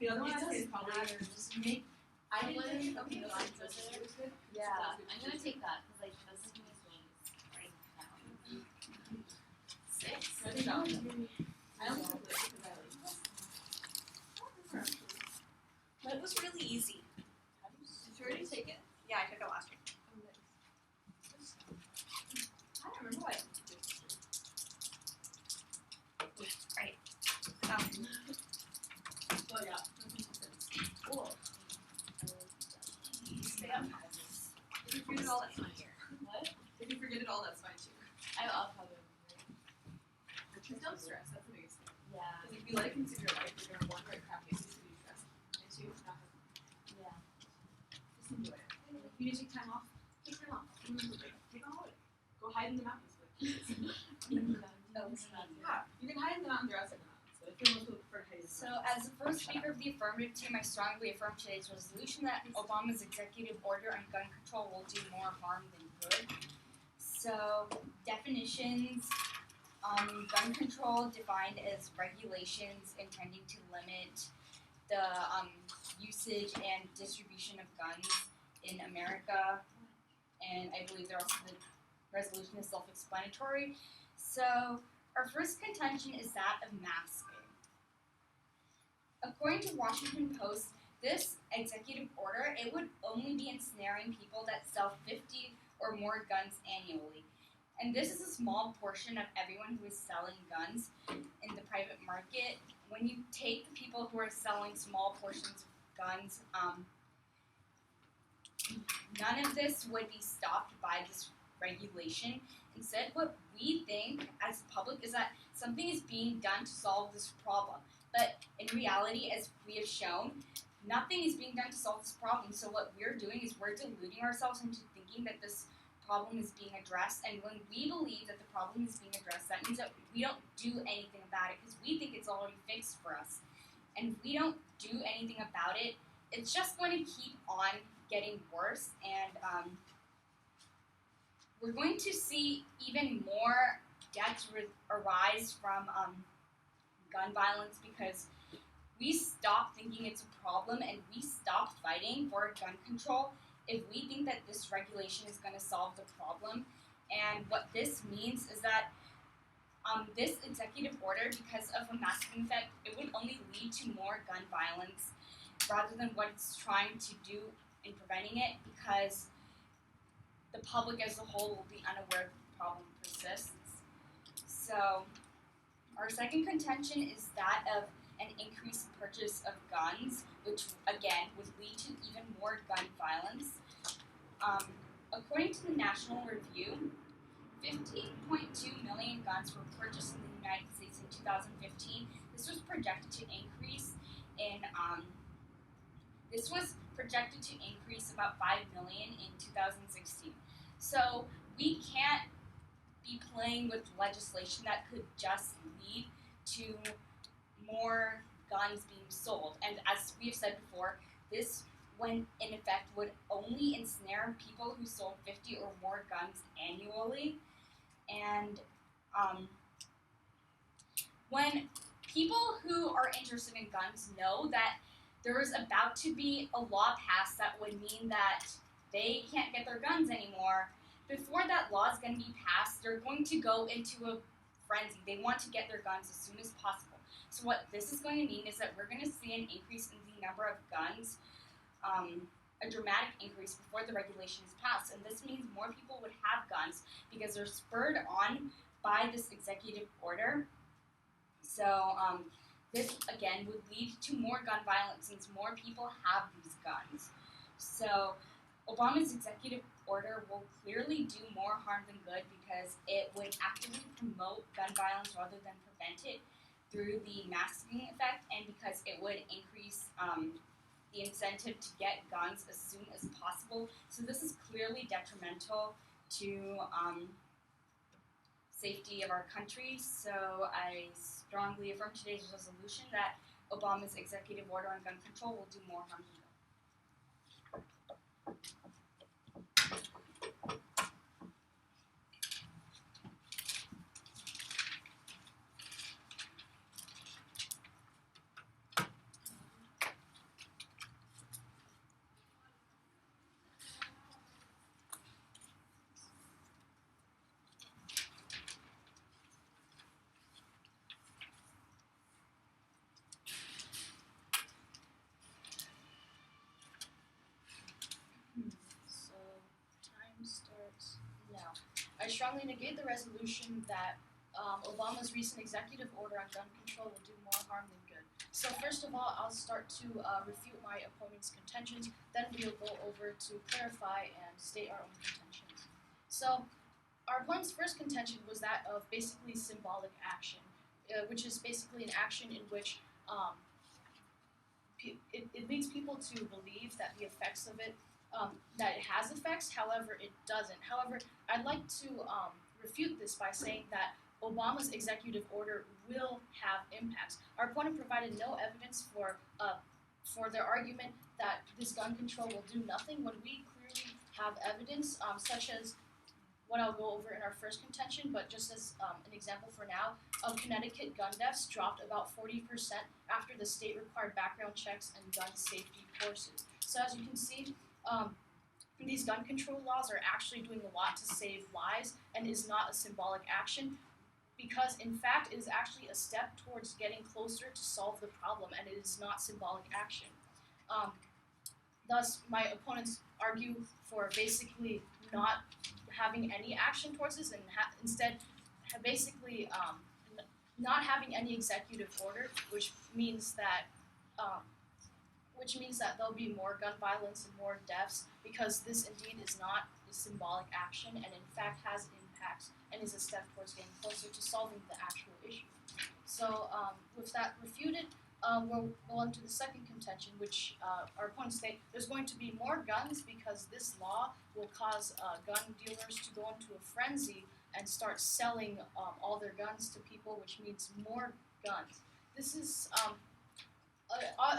The other one I say is doesn't probably matter. Just make. I didn't Like, think okay, the the lines lines was are good. Yeah, I'm gonna take that because like that's the nice ways right now. 6. I think that was I only took this because I like this. But it was really easy. Did you already take it? Yeah, I took it last week. I don't remember why I took it. Right. Well, yeah. Cool. If you forget it all, that's fine. What? If you forget it all, that's fine too. I'll probably. Just don't stress. That's the biggest thing. Yeah. Because if you let it consume your life, you're gonna one, write crappy essays to be stressed, and two, not have fun. Yeah. Just enjoy it. If you need to take time off, take time off. Take a holiday. Go hide in the mountains. Yeah, you can hide in the mountains or outside the mountains. But I feel most people prefer to hide in the So, mountains. as the first speaker of the affirmative team, I strongly affirm today's resolution that Obama's executive order on gun control will do more harm than good. So, definitions, gun control defined as regulations intending to limit the usage and distribution of guns in America. And I believe the rest of the resolution is self-explanatory. So, our first contention is that of masking. According to Washington Post, this executive order, it would only be ensnaring people that sell 50 or more guns annually. And this is a small portion of everyone who is selling guns in the private market. When you take the people who are selling small portions of guns, none of this would be stopped by this regulation. Instead, what we think as the public is that something is being done to solve this problem. But in reality, as we have shown, nothing is being done to solve this problem. So what we're doing is we're deluding ourselves into thinking that this problem is being addressed. And when we believe that the problem is being addressed, that means that we don't do anything about it because we think it's already fixed for us. And if we don't do anything about it, it's just going to keep on getting worse. And we're going to see even more deaths arise from gun violence because we stop thinking it's a problem and we stop fighting for gun control if we think that this regulation is going to solve the problem. And what this means is that this executive order, because of a masking effect, it would only lead to more gun violence rather than what it's trying to do in preventing it, because the public as a whole will be unaware that the problem persists. So, our second contention is that of an increased purchase of guns, which again would lead to even more gun violence. According to the National Review, 15.2 million guns were purchased in the United States in 2015. This was projected to increase about 5 million in 2016. So we can't be playing with legislation that could just lead to more guns being sold. And as we've said before, this, when in effect, would only ensnare people who sold 50 or more guns annually. And when people who are interested in guns know that there is about to be a law passed that would mean that they can't get their guns anymore, before that law is going to be passed, they're going to go into a frenzy. They want to get their guns as soon as possible. So what this is going to mean is that we're going to see an increase in the number of guns, a dramatic increase before the regulation is passed. And this means more people would have guns because they're spurred on by this executive order. So this, again, would lead to more gun violence since more people have these guns. So Obama's executive order will clearly do more harm than good because it would actively promote gun violence rather than prevent it through the masking effect, and because it would increase the incentive to get guns as soon as possible. So this is clearly detrimental to safety of our country. So I strongly affirm today's resolution that Obama's executive order on gun control will do more harm than good. strongly negate the resolution that Obama's recent executive order on gun control will do more harm than good. So first of all, I'll start to refute my opponent's contentions, then we'll go over to clarify and state our own contentions. So our opponent's first contention was that of basically symbolic action, which is basically an action in which it leads people to believe that the effects of it, that it has effects, however, it doesn't. However, I'd like to refute this by saying that Obama's executive order will have impacts. Our opponent provided no evidence for their argument that this gun control will do nothing when we clearly have evidence, such as what I'll go over in our first contention, but just as an example for now, Connecticut gun deaths dropped about 40% after the state required background checks and gun safety courses. So as you can see, these gun control laws are actually doing a lot to save lives and is not a symbolic action, because in fact it is actually a step towards getting closer to solve the problem, and it is not symbolic action. Thus, my opponents argue for basically not having any action towards this, and instead basically not having any executive order, which means that there'll be more gun violence and more deaths, because this indeed is not a symbolic action and in fact has impacts and is a step towards getting closer to solving the actual issue. So with that refuted, we'll go on to the second contention, which our opponents state there's going to be more guns because this law will cause gun dealers to go into a frenzy and start selling all their guns to people, which means more guns. This is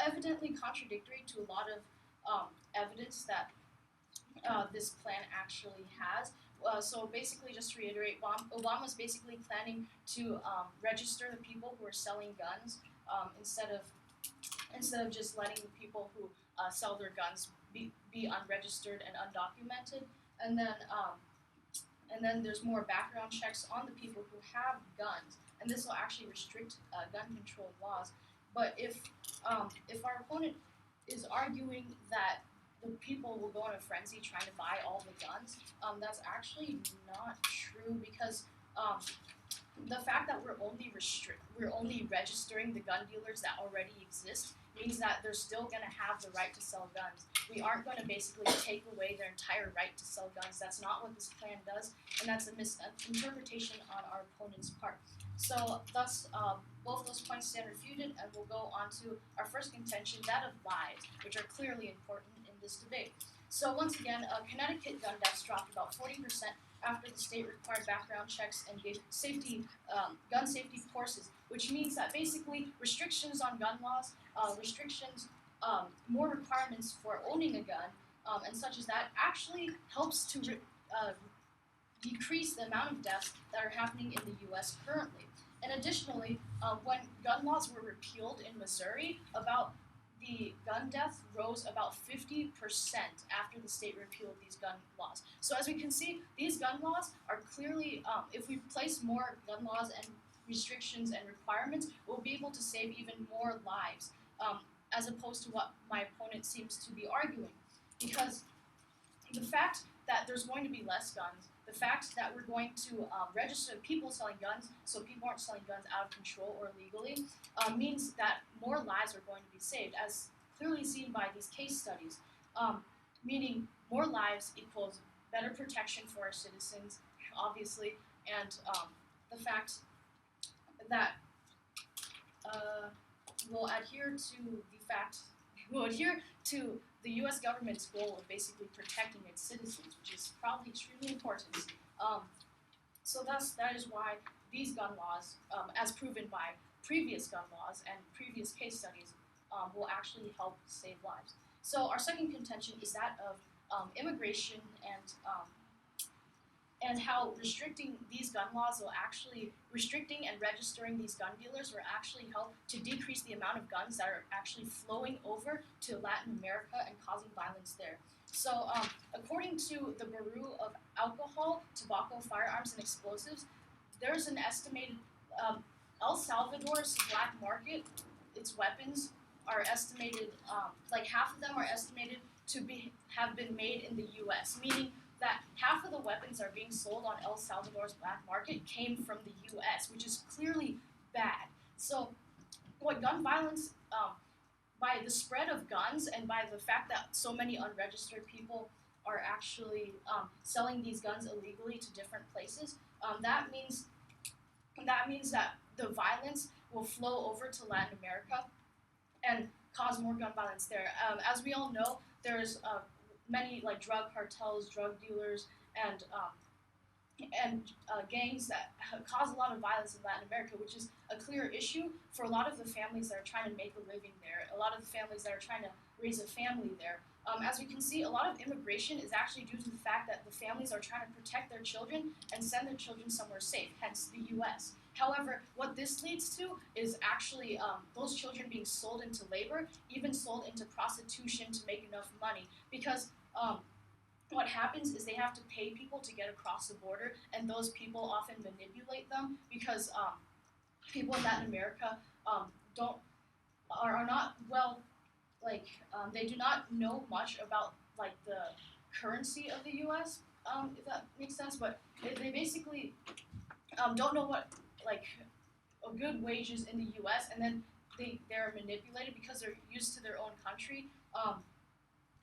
evidently contradictory to a lot of evidence that this plan actually has. So basically, just to reiterate, Obama's basically planning to register the people who are selling guns instead of just letting the people who sell their guns be unregistered and undocumented. And then there's more background checks on the people who have guns, and this will actually restrict gun control laws. But if our opponent is arguing that the people will go in a frenzy trying to buy all the guns, that's actually not true, because the fact that we're only registering the gun dealers that already exist means that they're still going to have the right to sell guns. We aren't going to basically take away their entire right to sell guns. That's not what this plan does, and that's a misinterpretation on our opponent's part. So thus, both those points stand refuted, and we'll go on to our first contention, that of lives, which are clearly important in this debate. So once again, Connecticut gun deaths dropped about 40% after the state required background checks and gave gun safety courses, which means that basically restrictions on gun laws, more requirements for owning a gun, and such as that actually helps to decrease the amount of deaths that are happening in the U.S. currently. And additionally, when gun laws were repealed in Missouri, the gun death rose about 50% after the state repealed these gun laws. So as we can see, these gun laws are clearly, if we place more gun laws and restrictions and requirements, we'll be able to save even more lives, as opposed to what my opponent seems to be arguing. Because the fact that there's going to be less guns, the fact that we're going to register people selling guns so people aren't selling guns out of control or illegally, means that more lives are going to be saved, as clearly seen by these case studies. Meaning more lives equals better protection for our citizens, obviously, and the fact that we'll adhere to the U.S. government's goal of basically protecting its citizens, which is probably extremely important. So thus, that is why these gun laws, as proven by previous gun laws and previous case studies, will actually help save lives. So our second contention is that of immigration and how restricting these gun laws will actually, restricting and registering these gun dealers will actually help to decrease the amount of guns that are actually flowing over to Latin America and causing violence there. So according to the Bureau of Alcohol, Tobacco, Firearms, and Explosives, there's an estimated, El Salvador's black market, its weapons are estimated, like half of them are estimated to have been made in the U.S., meaning that half of the weapons are being sold on El Salvador's black market came from the U.S., which is clearly bad. So, what gun violence, by the spread of guns and by the fact that so many unregistered people are actually selling these guns illegally to different places, that means that the violence will flow over to Latin America and cause more gun violence there. As we all know, there's many like drug cartels, drug dealers, and gangs that cause a lot of violence in Latin America, which is a clear issue for a lot of the families that are trying to make a living there, a lot of the families that are trying to raise a family there. As we can see, a lot of immigration is actually due to the fact that the families are trying to protect their children and send their children somewhere safe, hence the U.S. However, what this leads to is actually those children being sold into labor, even sold into prostitution to make enough money, because what happens is they have to pay people to get across the border, and those people often manipulate them because people in Latin America are not well, they do not know much about like the currency of the U.S. If that makes sense, but they basically don't know what like a good wages in the U.S. and then they're manipulated because they're used to their own country.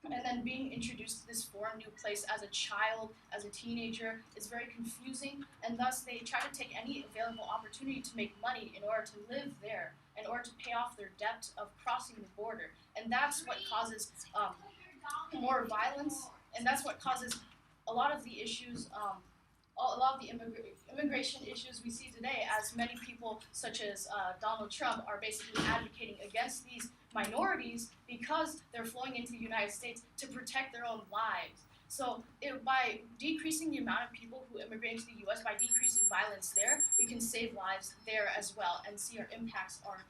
And then being introduced to this foreign new place as a child, as a teenager, is very confusing, and thus they try to take any available opportunity to make money in order to live there, in order to pay off their debt of crossing the border. And that's what causes more violence, and that's what causes a lot of the issues, a lot of the immigration issues we see today, as many people, such as Donald Trump, are basically advocating against these minorities because they're flowing into the United States to protect their own lives. So by decreasing the amount of people who immigrate into the U.S., by decreasing violence there, we can save lives there as well and see our impacts are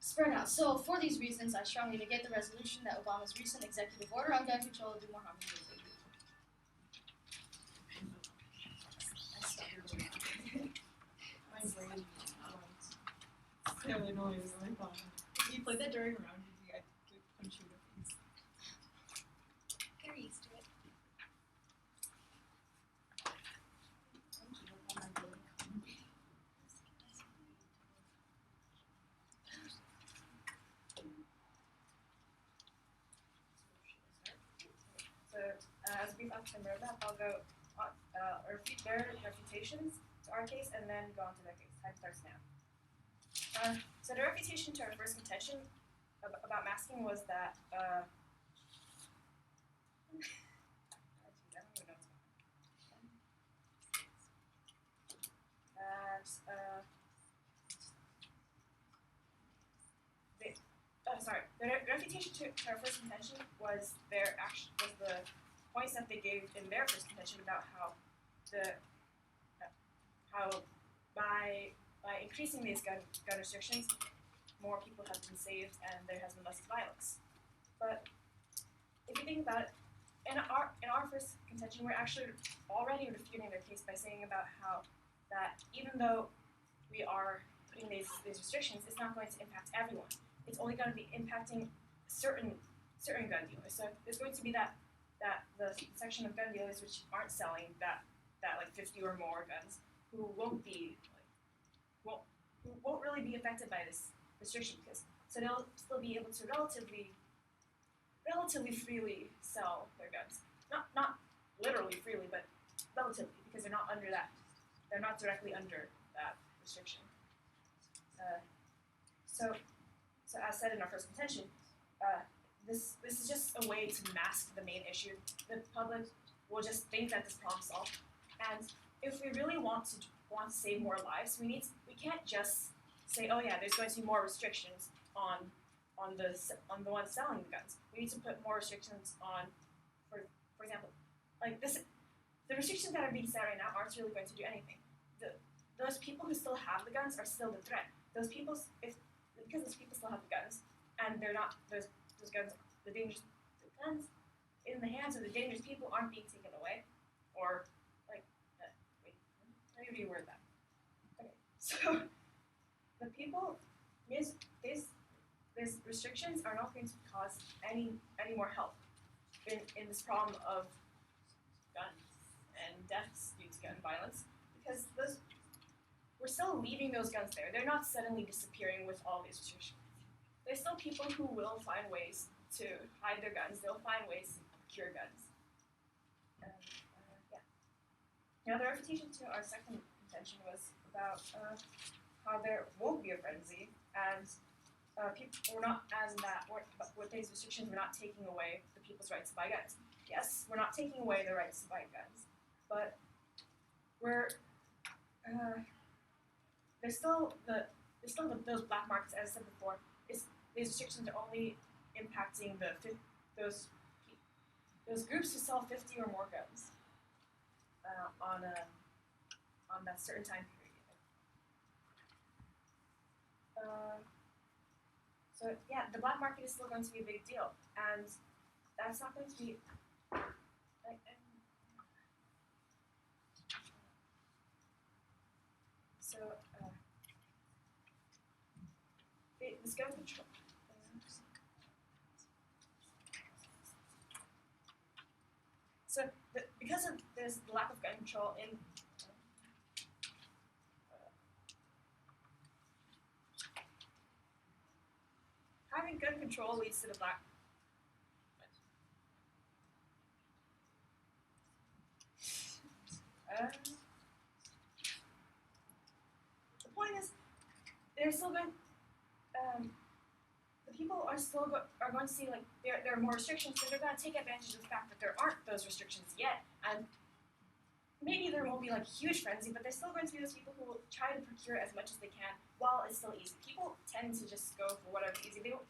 spread out. So for these reasons, I strongly negate the resolution that Obama's recent executive order on gun control will do more harm than good. Really annoying, really fun. You played that during a round, did you get punch you in the face? They're used to it. So, as a brief outline roadmap, I'll go refute their refutations to our case and then go on to their case. Time starts now. So the refutation to our first contention about masking was that I don't even know the refutation to our first contention was the points that they gave in their first contention about how by increasing these gun restrictions, more people have been saved and there has been less violence. But if you think about it, in our first contention, we're actually already refuting their case by saying about how that even though we are putting these restrictions, it's not going to impact everyone. It's only going to be impacting certain gun dealers. So there's going to be that the section of gun dealers which aren't selling that like 50 or more guns, who won't really be affected by this restriction, because so they'll still be able to relatively freely sell their guns. Not literally freely, but relatively, because they're not directly under that restriction. So as said in our first contention, this is just a way to mask the main issue. The public will just think that this problem's solved, and if we really want to save more lives, we can't just say, oh yeah, there's going to be more restrictions on the ones selling the guns. We need to put more restrictions on, for example, like this. The restrictions that are being set right now aren't really going to do anything. Those people who still have the guns are still the threat. Because those people still have the guns, and they're not those guns. The guns in the hands of the dangerous people aren't being taken away, or how do you word that? Okay, so the people, these restrictions are not going to cause any more help in this problem of guns. deaths due to gun violence, because we're still leaving those guns there. They're not suddenly disappearing with all these restrictions. There's still people who will find ways to hide their guns. They'll find ways to procure guns. And, yeah. Now, the refutation to our second contention was about how there won't be a frenzy, and people we're not, as in that, with these restrictions, we're not taking away the people's rights to buy guns. Yes, we're not taking away the rights to buy guns, but we're there's still those black markets, as I said before. These restrictions are only impacting those groups who sell 50 or more guns on that certain time period. So yeah, the black market is still going to be a big deal, and that's not going to be so this gun control. So because of this lack of gun control in having gun control leads to the black. The point is, they're still going. The people are still are going to see like there are more restrictions, so they're going to take advantage of the fact that there aren't those restrictions yet, and maybe there won't be like huge frenzy, but there's still going to be those people who will try to procure as much as they can while it's still easy. People tend to just go for whatever's easy. They don't,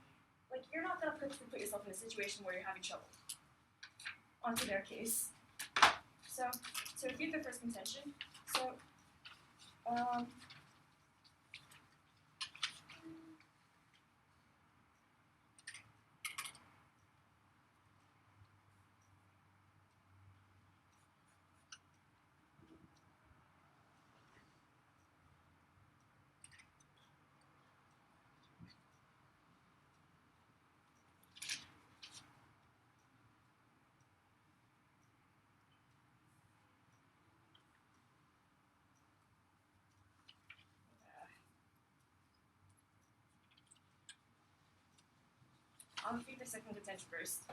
like, you're not going to purposely put yourself in a situation where you're having trouble. Onto their case. So to refute their first contention, I'll read the second contention first.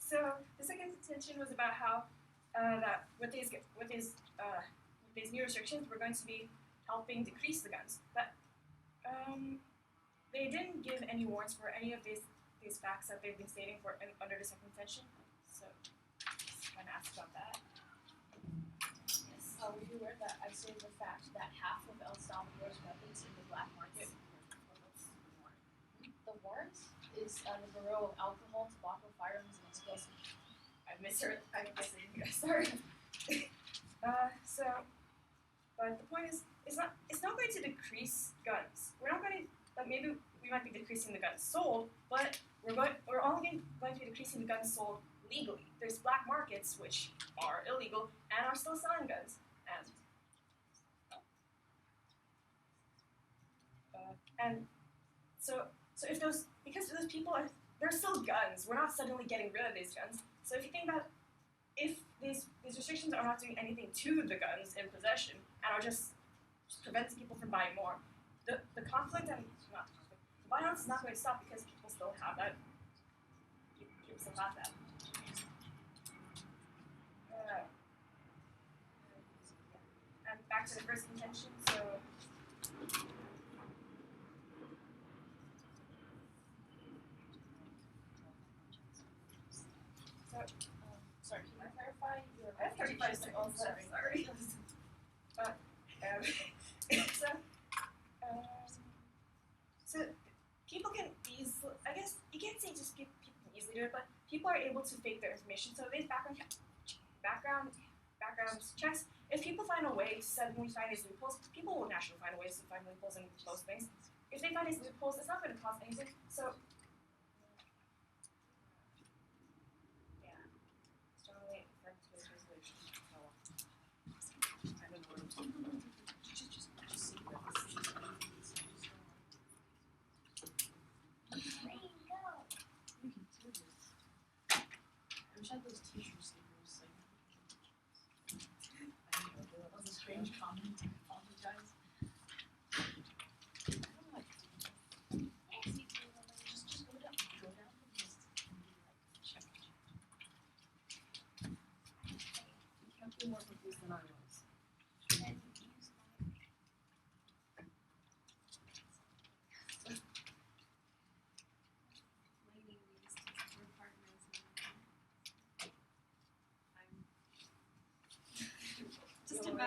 So the second contention was about how that with these new restrictions, we're going to be helping decrease the guns. But they didn't give any warrants for any of these facts that they've been stating for under the second contention. So just kind of ask about that. Yes. Were you aware that I stated the fact that half of El Salvador's weapons in the black market? The warrant is the Bureau of Alcohol, Tobacco, Firearms, and Explosives. I misheard. I didn't hear. Sorry. But the point is, it's not going to decrease guns. We're not going to, like, maybe we might be decreasing the guns sold, but we're only going to be decreasing the guns sold legally. There's black markets which are illegal and are still selling guns, and so if because those people they're still guns, we're not suddenly getting rid of these guns. So if you think about if these restrictions are not doing anything to the guns in possession and are just preventing people from buying more, the conflict and the violence is not going to stop because people still have that. People still have that. And back to the first contention. Sorry, can I clarify your? I have 35 seconds. Oh, sorry. So people can easily, I guess you can't say just people can easily do it, but people are able to fake their information. So these background checks. If people find a way to suddenly find these loopholes, people will naturally find ways to find loopholes in most things. If they find these loopholes, it's not going to cost anything. So strongly affirm to this resolution. I don't know what I'm talking about. I wish I had those t-shirt stickers. Like,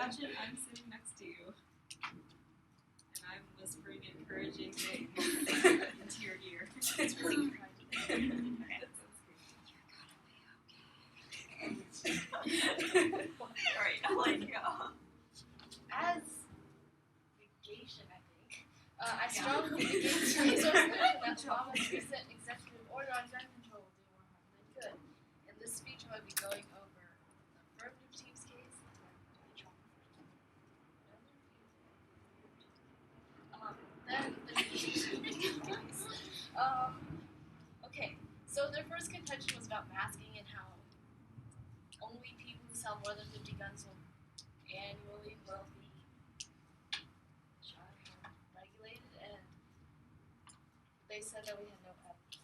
imagine I'm sitting next to you and I'm whispering encouraging things into your ear. It's really private. Alright, I like it. As negation, I think, I strongly against resource that Obama's recent executive order on gun control will do more harm than good. In this speech, I will be going over the affirmative team's case and then the negation case. Okay, so their first contention was about masking and how only people who sell more than 50 guns annually will be regulated, and they said that we had no evidence.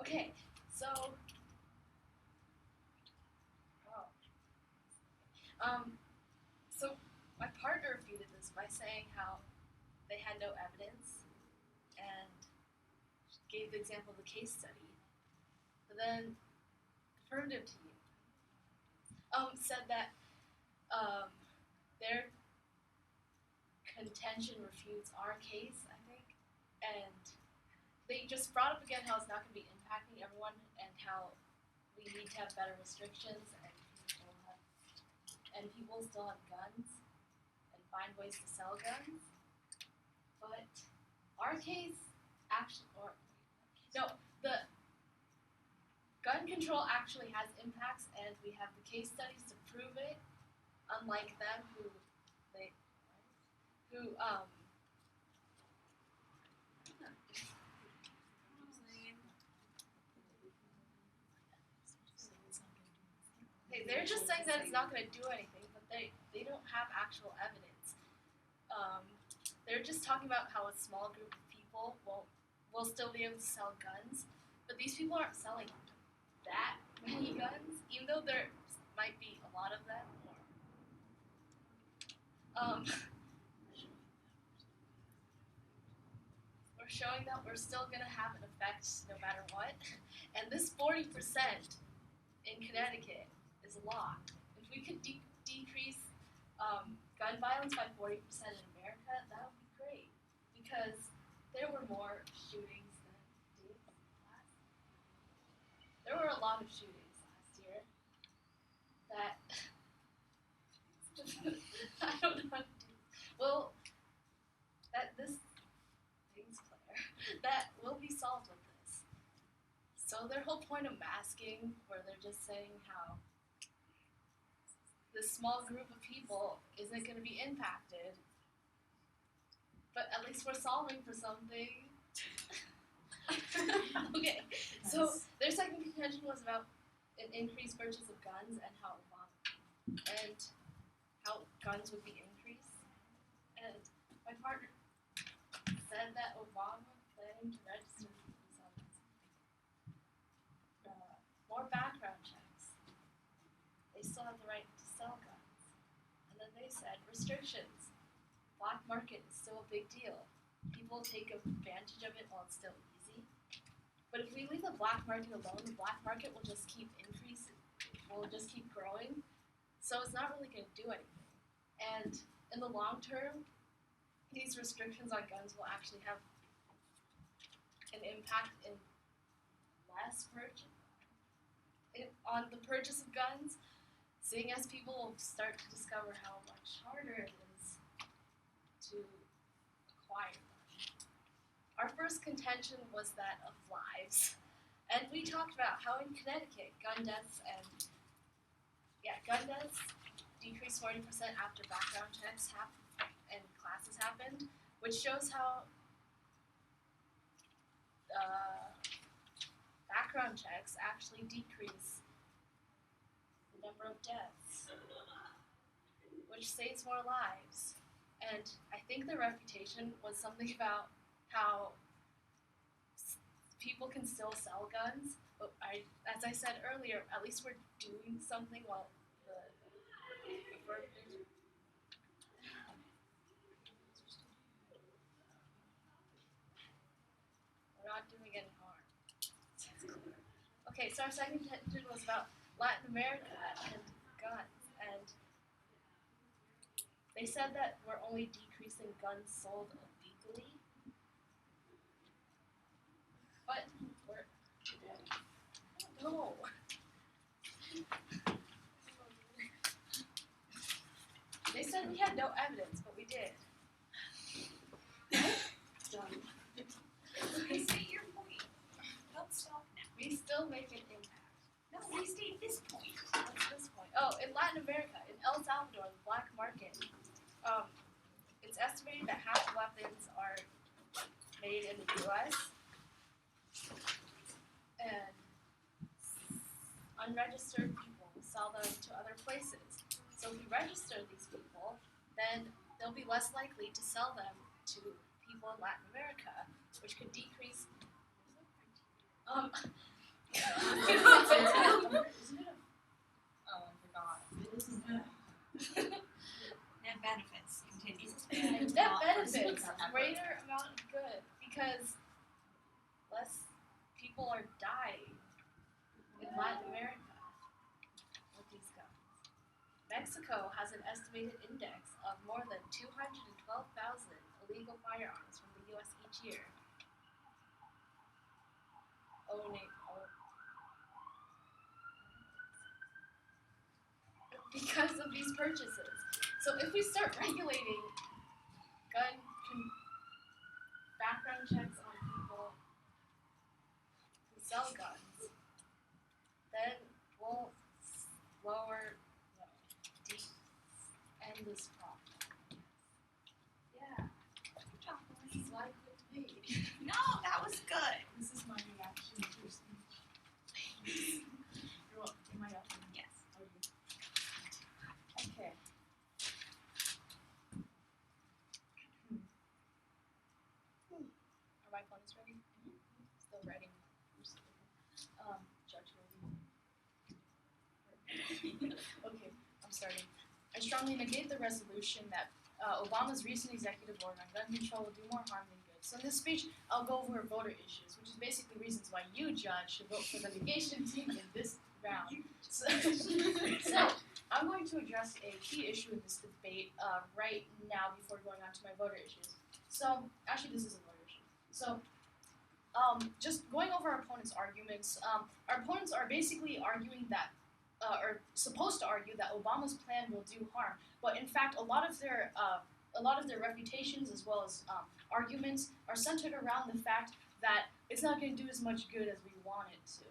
Okay, so so my partner refuted this by saying how they had no evidence and gave the example of the case study. But then affirmative team said that their contention refutes our case, I think, and they just brought up again how it's not going to be impacting everyone and how we need to have better restrictions and people still have guns and find ways to sell guns. But our case actually, the gun control actually has impacts, and we have the case studies to prove it. Unlike them, they're just saying that it's not going to do anything, but they don't have actual evidence. They're just talking about how a small group of people will still be able to sell guns, but these people aren't selling that many guns, even though there might be a lot of them. We're showing that we're still going to have an effect no matter what, and this 40% in Connecticut is a lot. If we could decrease gun violence by 40% in America, that would be great, because there were more shootings than last year. There were a lot of shootings last year that I don't know what to do. Well, thing's clear. That will be solved with this. So their whole point of masking, where they're just saying how this small group of people isn't going to be impacted, but at least we're solving for something. Okay, so their second contention was about an increased purchase of guns and how guns would be increased. And my partner said that Obama planning to register more background checks. They still have the right to sell guns. And then they said restrictions. Black market is still a big deal. People take advantage of it while it's still easy. But if we leave the black market alone, the black market will just keep increasing, will just keep growing. So it's not really going to do anything. And in the long term, these restrictions on guns will actually have an impact in less purchase, on the purchase of guns, seeing as people will start to discover how much harder it is to acquire them. Our first contention was that of lives. And we talked about how in Connecticut, gun deaths decreased 40% after background checks and classes happened, which shows how background checks actually decrease the number of deaths, which saves more lives. And I think their reputation was something about how people can still sell guns, but as I said earlier, at least we're doing something while we're not doing any harm. Okay, so our second contention was about Latin America and guns, and They said that we're only decreasing guns sold illegally. But we're no. They said we had no evidence, but we did. Done. Restate your point. Don't stop now. We still make an impact. No, restate this point. What's this point? Oh, in Latin America, in El Salvador, the black market, it's estimated that half the weapons are made in the U.S. and unregistered people sell them to other places. So if we register these people, then they'll be less likely to sell them to people in Latin America, which could decrease. Oh, I forgot. Net benefits continue. That benefits greater amount of good because less people are dying in Latin America with these guns. Mexico has an estimated index of more than 212,000 illegal firearms from the U.S. each year. Because of these purchases. So if we start regulating background checks on people who sell guns, then we'll end this problem. Yeah. Good job, This is why I quit debate. No, that was good. This is my reaction to your speech. You're welcome. Am I up? Yes. Okay. Are my opponents ready? Still writing. Judge ready. Okay, I'm starting. I strongly negate the resolution that Obama's recent executive order on gun control will do more harm than good. So in this speech, I'll go over voter issues, which is basically reasons why you, Judge, should vote for the negation team in this round. So I'm going to address a key issue in this debate right now before going on to my voter issues. So, actually this is a voter issue. So, just going over our opponents' arguments, our opponents are basically arguing that, or supposed to argue that Obama's plan will do harm, but in fact a lot of their reputations as well as arguments are centered around the fact that it's not going to do as much good as we want it to.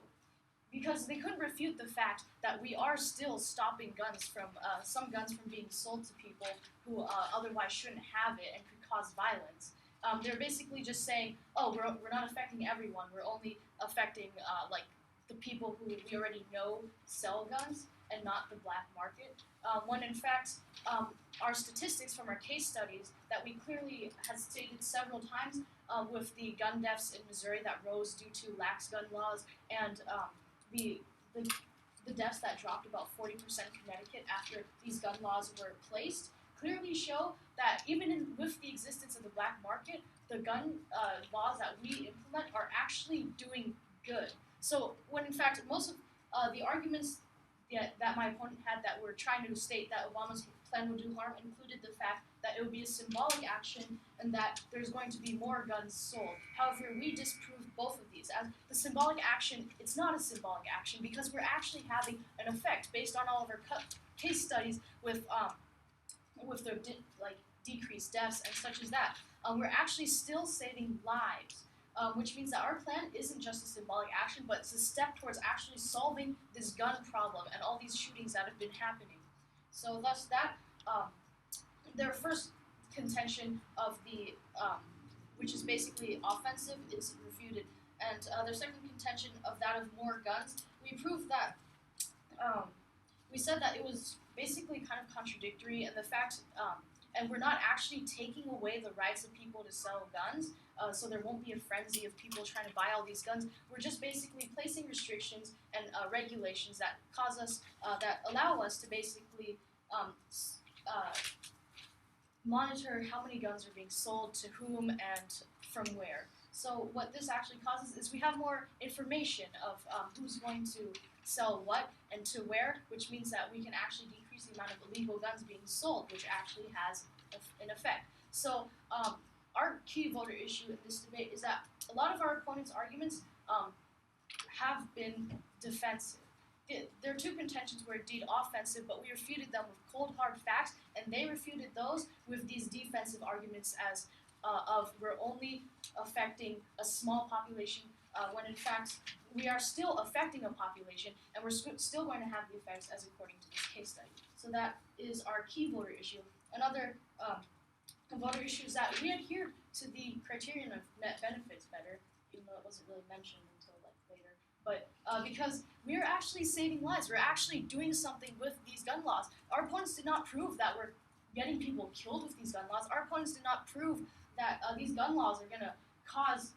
Because they couldn't refute the fact that we are still stopping guns from, some guns from being sold to people who otherwise shouldn't have it and could cause violence. They're basically just saying, oh, we're not affecting everyone, we're only affecting like the people who we already know sell guns and not the black market. When in fact, our statistics from our case studies that we clearly have stated several times with the gun deaths in Missouri that rose due to lax gun laws and the deaths that dropped about 40% in Connecticut after these gun laws were placed clearly show that even with the existence of the black market, the gun laws that we implement are actually doing good. So when in fact most of the arguments that my opponent had that were trying to state that Obama's plan would do harm included the fact that it would be a symbolic action and that there's going to be more guns sold. However, we disproved both of these. As the symbolic action, it's not a symbolic action because we're actually having an effect based on all of our case studies with their decreased deaths and such as that. We're actually still saving lives, which means that our plan isn't just a symbolic action, but it's a step towards actually solving this gun problem and all these shootings that have been happening. So thus that, their first contention of the, which is basically offensive, is refuted. And their second contention of that of more guns, we proved that, we said that it was basically kind of contradictory, and the fact, and we're not actually taking away the rights of people to sell guns, so there won't be a frenzy of people trying to buy all these guns. We're just basically placing restrictions and regulations that cause us, that allow us to basically monitor how many guns are being sold to whom and from where. So what this actually causes is we have more information of who's going to sell what and to where, which means that we can actually decrease decrease the amount of illegal guns being sold, which actually has an effect. So our key voter issue in this debate is that a lot of our opponents' arguments have been defensive. Their two contentions were indeed offensive, but we refuted them with cold, hard facts, and they refuted those with these defensive arguments as of we're only affecting a small population, when in fact we are still affecting a population, and we're still going to have the effects as according to this case study. So that is our key voter issue. Another voter issue is that we adhered to the criterion of net benefits better, even though it wasn't really mentioned until later. But because we're actually saving lives, we're actually doing something with these gun laws. Our opponents did not prove that we're getting people killed with these gun laws. Our opponents did not prove that these gun laws are going to cause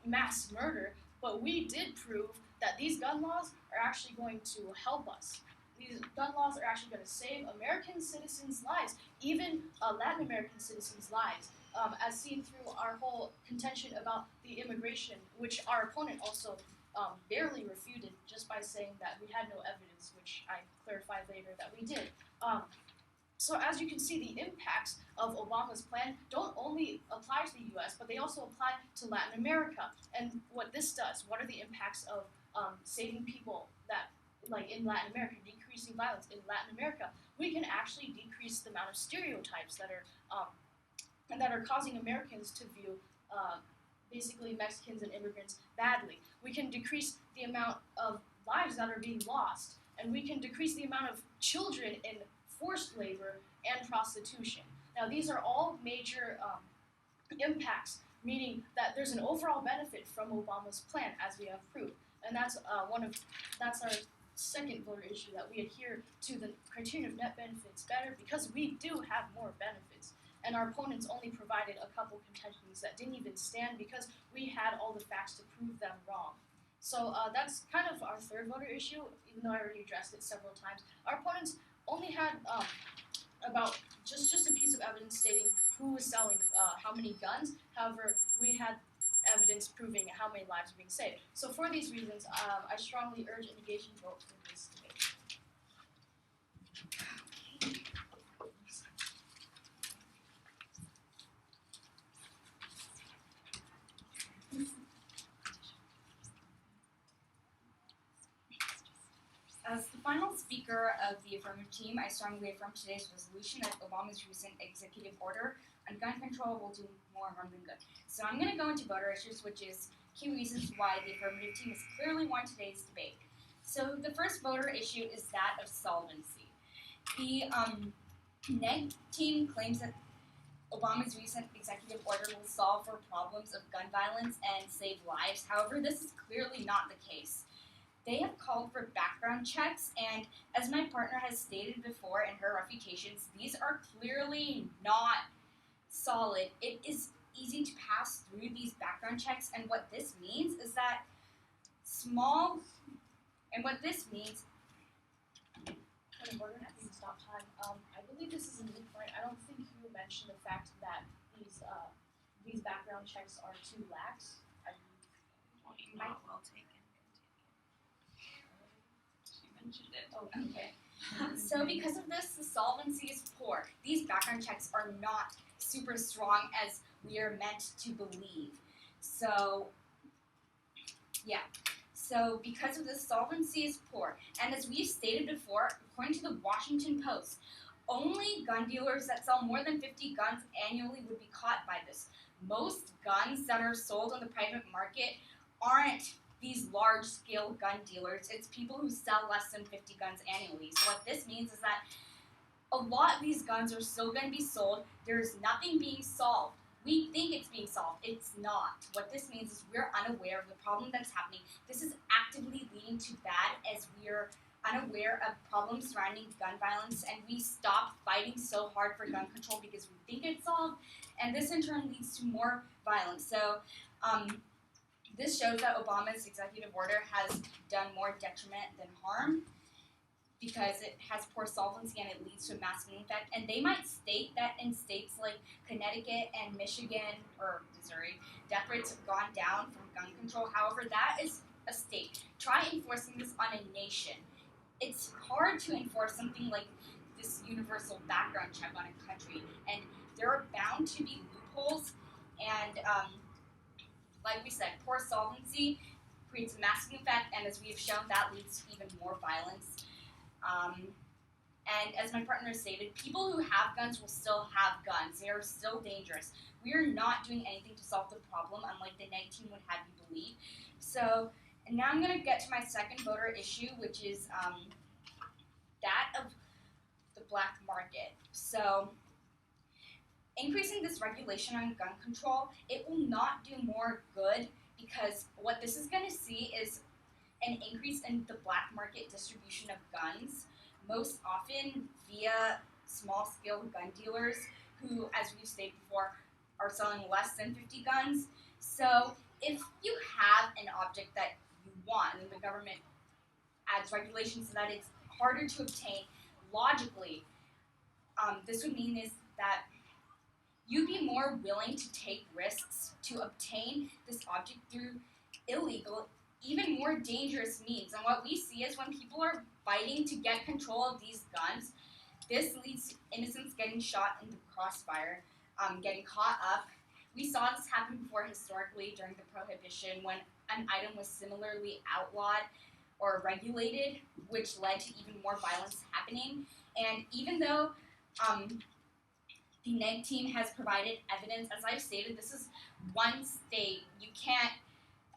mass murder, but we did prove that these gun laws are actually going to help us. These gun laws are actually going to save American citizens' lives, even Latin American citizens' lives, as seen through our whole contention about the immigration, which our opponent also barely refuted just by saying that we had no evidence, which I clarified later that we did. So as you can see, the impacts of Obama's plan don't only apply to the U.S., but they also apply to Latin America. And what this does, what are the impacts of saving people that, in Latin America, decreasing violence in Latin America? We can actually decrease the amount of stereotypes that are causing Americans to view basically Mexicans and immigrants badly. We can decrease the amount of lives that are being lost, and we can decrease the amount of children in forced labor and prostitution. Now, these are all major impacts, meaning that there's an overall benefit from Obama's plan, as we have proved, and that's our second voter issue, that we adhere to the criterion of net benefits better because we do have more benefits. And our opponents only provided a couple contentions that didn't even stand because we had all the facts to prove them wrong. So that's kind of our third voter issue, even though I already addressed it several times. Our opponents only had about just a piece of evidence stating who was selling how many guns. However, we had evidence proving how many lives were being saved. So for these reasons, I strongly urge an engaged vote for this debate. As the final speaker of the affirmative team, I strongly affirm today's resolution that Obama's recent executive order on gun control will do more harm than good. So I'm going to go into voter issues, which is key reasons why the affirmative team has clearly won today's debate. So the first voter issue is that of solvency. The neg team claims that Obama's recent executive order will solve for problems of gun violence and save lives. However, this is clearly not the case. They have called for background checks, and as my partner has stated before in her refutations, these are clearly not solid. It is easy to pass through these background checks, and what this means is that Point of order, I think stop time. I believe this is a new point. I don't think you mentioned the fact that these background checks are too lax. Not well taken. She mentioned it. Oh, okay. So because of this, the solvency is poor. These background checks are not super strong as we are meant to believe. So, yeah. So because of this, solvency is poor. And as we've stated before, according to the Washington Post, only gun dealers that sell more than 50 guns annually would be caught by this. Most guns that are sold on the private market aren't these large-scale gun dealers. It's people who sell less than 50 guns annually. So what this means is that a lot of these guns are still going to be sold. There's nothing being solved. We think it's being solved. It's not. What this means is we're unaware of the problem that's happening. This is actively leading to bad as we're unaware of problems surrounding gun violence, and we stop fighting so hard for gun control because we think it's solved, and this in turn leads to more violence. So this shows that Obama's executive order has done more detriment than harm because it has poor solvency and it leads to a masking effect. And they might state that in states like Connecticut and Michigan or Missouri, death rates have gone down from gun control. However, that is a state. Try enforcing this on a nation. It's hard to enforce something like this universal background check on a country, and there are bound to be loopholes, and like we said, poor solvency creates a masking effect, and as we have shown, that leads to even more violence. And as my partner stated, people who have guns will still have guns. They are still dangerous. We are not doing anything to solve the problem, unlike the neg team would have you believe. So, and now I'm going to get to my second voter issue, which is that of the black market. So, increasing this regulation on gun control, it will not do more good, because what this is going to see is an increase in the black market distribution of guns, most often via small-scale gun dealers who, as we've stated before, are selling less than 50 guns. So if you have an object that you want and the government adds regulations so that it's harder to obtain, logically, this would mean is that you'd be more willing to take risks to obtain this object through illegal, even more dangerous means. And what we see is when people are fighting to get control of these guns, this leads to innocents getting shot in the crossfire, getting caught up. We saw this happen before historically during the Prohibition when an item was similarly outlawed or regulated, which led to even more violence happening. And even though the neg team has provided evidence, as I've stated, this is one state. You can't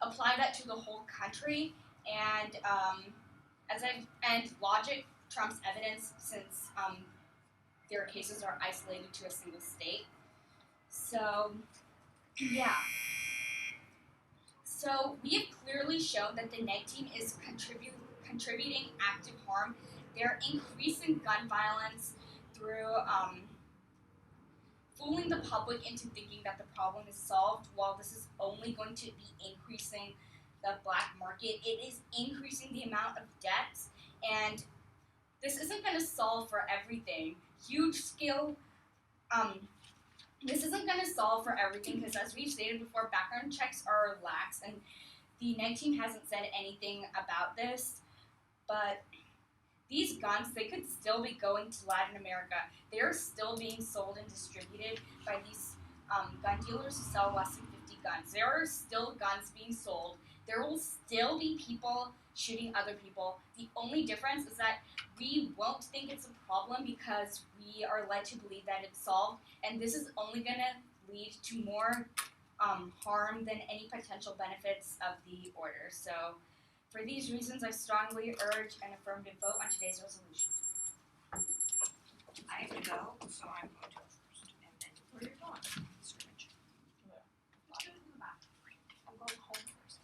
apply that to the whole country, and logic trumps evidence since their cases are isolated to a single state. So, yeah. So we have clearly shown that the neg team is contributing active harm. They're increasing gun violence through fooling the public into thinking that the problem is solved, while this is only going to be increasing the black market. It is increasing the amount of debts, and this isn't going to solve for everything. Huge scale, this isn't going to solve for everything, because as we've stated before, background checks are lax, and the neg team hasn't said anything about this, but these guns, they could still be going to Latin America. They are still being sold and distributed by these gun dealers who sell less than 50 guns. There are still guns being sold. There will still be people shooting other people. The only difference is that we won't think it's a problem because we are led to believe that it's solved, and this is only going to lead to more harm than any potential benefits of the order. So, for these reasons, I strongly urge an affirmative vote on today's resolution. I have to go, so I'm going to go first, and then where are you going? Scrimmage. I'll do it in the back. I'm going home first.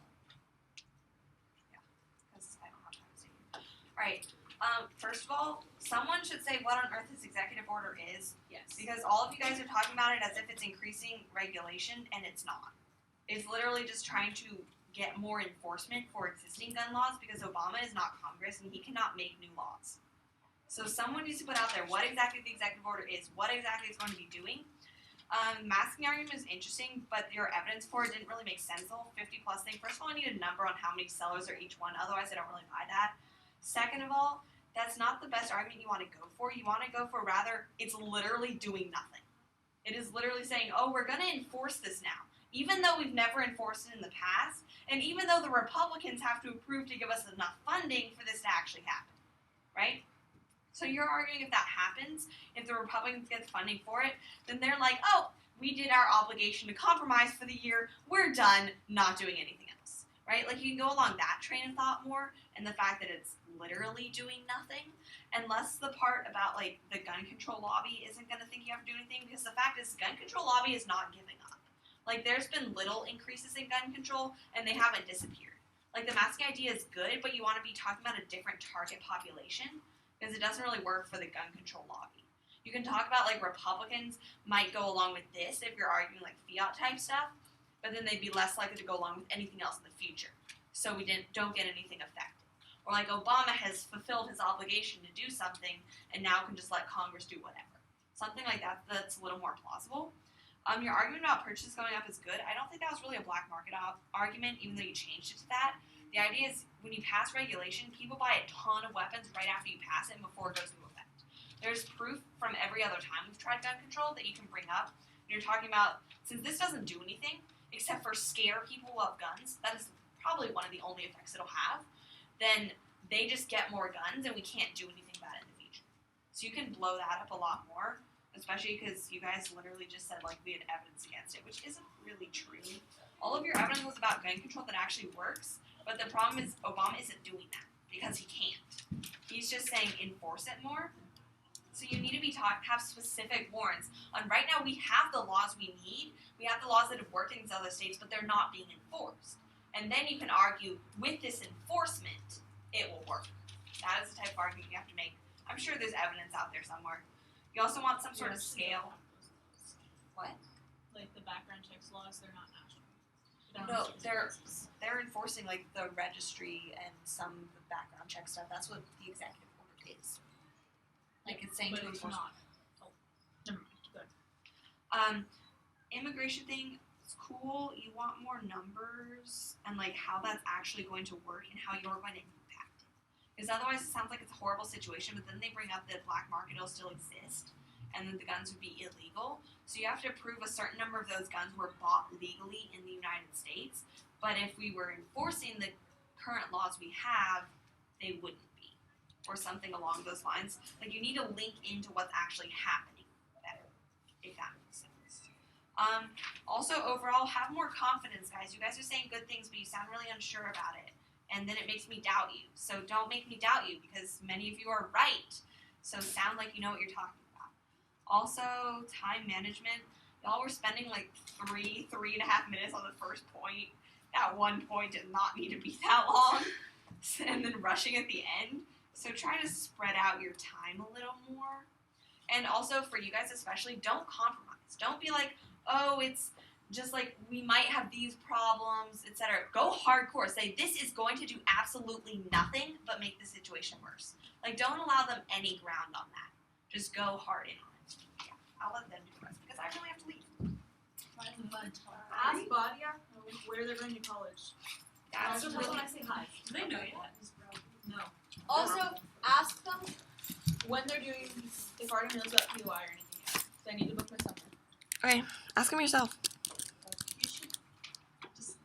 Yeah, because I don't have time to see you. Alright, first of all, someone should say what on earth this executive order is, Yes. because all of you guys are talking about it as if it's increasing regulation, and it's not. It's literally just trying to get more enforcement for existing gun laws, because Obama is not Congress and he cannot make new laws. So someone needs to put out there what exactly the executive order is, what exactly it's going to be doing. Masking argument is interesting, but your evidence for it didn't really make sense, the whole 50 plus thing. First of all, I need a number on how many sellers are each one, otherwise I don't really buy that. Second of all, that's not the best argument you want to go for. You want to go for rather, it's literally doing nothing. It is literally saying, oh, we're going to enforce this now, even though we've never enforced it in the past, and even though the Republicans have to approve to give us enough funding for this to actually happen, right? So you're arguing if that happens, if the Republicans get funding for it, then they're like, oh, we did our obligation to compromise for the year, we're done, not doing anything else, right? Like, you can go along that train of thought more, and the fact that it's literally doing nothing, unless the part about, like, the gun control lobby isn't going to think you have to do anything, because the fact is, the gun control lobby is not giving up. Like, there's been little increases in gun control, and they haven't disappeared. Like, the masking idea is good, but you want to be talking about a different target population, because it doesn't really work for the gun control lobby. You can talk about, like, Republicans might go along with this if you're arguing, like, fiat-type stuff, but then they'd be less likely to go along with anything else in the future. So we don't get anything affected. Or, like, Obama has fulfilled his obligation to do something, and now can just let Congress do whatever. Something like that that's a little more plausible. Your argument about purchases going up is good. I don't think that was really a black market argument, even though you changed it to that. The idea is when you pass regulation, people buy a ton of weapons right after you pass it and before it goes into effect. There's proof from every other time we've tried gun control that you can bring up. You're talking about, since this doesn't do anything except for scare people of guns, that is probably one of the only effects it'll have, then they just get more guns and we can't do anything about it in the future. So you can blow that up a lot more, especially because you guys literally just said like we had evidence against it, which isn't really true. All of your evidence was about gun control that actually works, but the problem is Obama isn't doing that because he can't. He's just saying enforce it more. So you need to have specific warrants. And right now we have the laws we need. We have the laws that have worked in these other states, but they're not being enforced. And then you can argue with this enforcement, it will work. That is the type of argument you have to make. I'm sure there's evidence out there somewhere. You also want some sort of scale. What? Like the background checks laws, they're not national. No, they're enforcing like the registry and some of the background check stuff. That's what the executive order is. Like it's saying But to it's enforce. not. Oh, never mind. Keep going. Immigration thing is cool. You want more numbers and like how that's actually going to work and how you're going to impact it. Because otherwise it sounds like it's a horrible situation, but then they bring up that black market will still exist and then the guns would be illegal. So you have to prove a certain number of those guns were bought legally in the United States. But if we were enforcing the current laws we have, they wouldn't be. Or something along those lines. Like you need to link into what's actually happening better, if that makes sense. Also, overall, have more confidence, guys. You guys are saying good things, but you sound really unsure about it. And then it makes me doubt you. So don't make me doubt you, because many of you are right. So sound like you know what you're talking about. Also, time management. Y'all were spending like 3.5 minutes on the first point. That one point did not need to be that long. And then rushing at the end. So try to spread out your time a little more. And also for you guys especially, don't compromise. Don't be like, oh, it's just like we might have these problems, etc. Go hardcore. Say this is going to do absolutely nothing but make the situation worse. Like don't allow them any ground on that. Just go hard in on it. Yeah, I'll let them do the rest because I really have to leave. Ask Badia where they're going to college. That's Also, really when I say hi. Do they know yet? No. Also, ask them when they're doing, if Arden knows about POI or anything else. So I need to book my summer. Okay, ask them yourself.